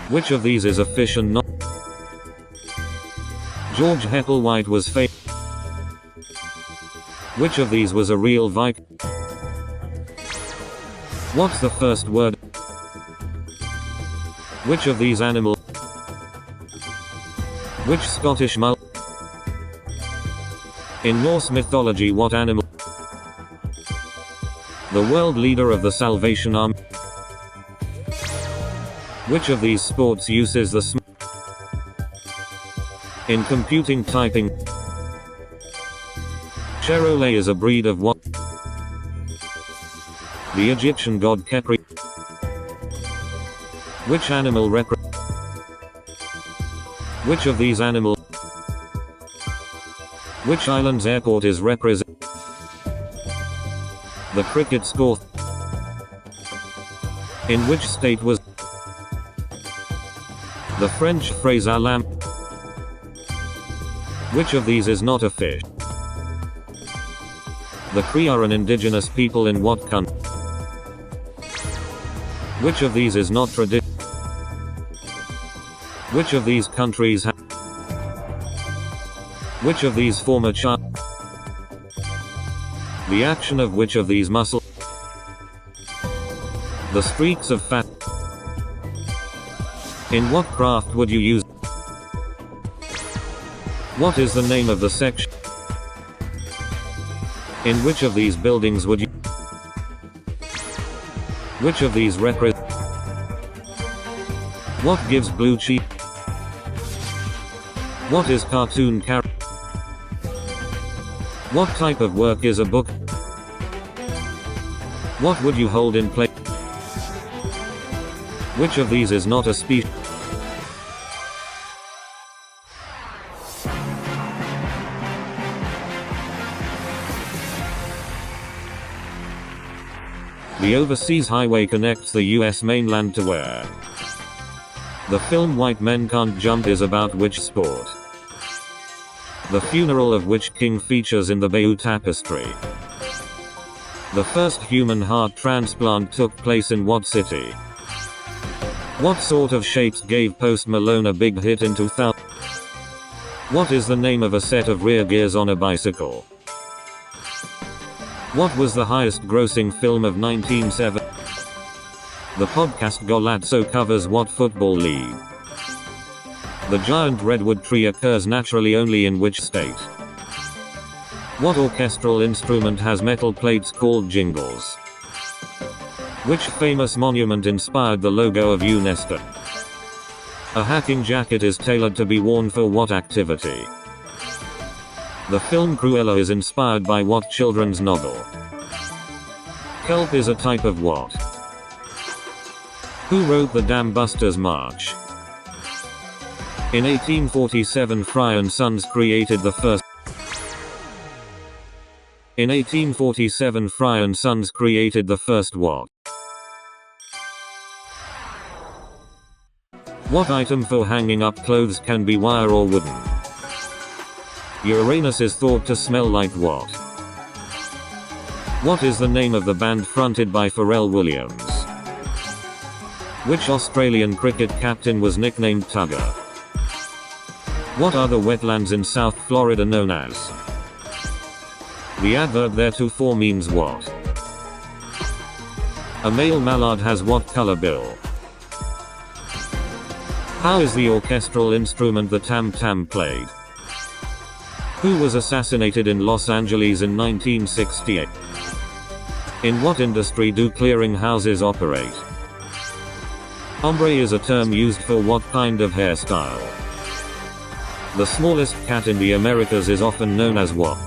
Which of these is a fish and not? George Hepplewhite was fake. Which of these was a real Viking? What's the first word? Which of these animals? Which Scottish mull? In Norse mythology, what animal? The world leader of the Salvation Army. Which of these sports uses the in computing typing? Cherolais is a breed of what? The Egyptian god Khepri. Which animal Which of these animals? Which island's airport is represent? The cricket score. In which state was the French phrase à lampe? Which of these is not a fish? The Cree are an indigenous people in what country? Which of these is not traditional? Which of these countries have? Which of these form a child? The action of which of these muscles? The streaks of fat. In what craft would you use? What is the name of the section? In which of these buildings would you? Which of these represent? What gives blue cheese? What is cartoon character? What type of work is a book? What would you hold in place? Which of these is not a species? The overseas highway connects the US mainland to where? The film White Men Can't Jump is about which sport? The funeral of which king features in the Bayeux Tapestry? The first human heart transplant took place in what city? What sort of shapes gave Post Malone a big hit in 2000? What is the name of a set of rear gears on a bicycle? What was the highest grossing film of 1970? The podcast Golazzo covers what football league? The giant redwood tree occurs naturally only in which state? What orchestral instrument has metal plates called jingles? Which famous monument inspired the logo of UNESCO? A hacking jacket is tailored to be worn for what activity? The film Cruella is inspired by what children's novel? Kelp is a type of what? Who wrote the Dam Busters March? In 1847 Fry and Sons created the first. In 1847 Fry and Sons created the first what? What item for hanging up clothes can be wire or wooden? Uranus is thought to smell like what? What is the name of the band fronted by Pharrell Williams? Which Australian cricket captain was nicknamed Tugger? What are the wetlands in South Florida known as? The adverb theretofore means what? A male mallard has what color bill? How is the orchestral instrument the tam-tam played? Who was assassinated in Los Angeles in 1968? In what industry do clearing houses operate? Ombre is a term used for what kind of hairstyle? The smallest cat in the Americas is often known as what?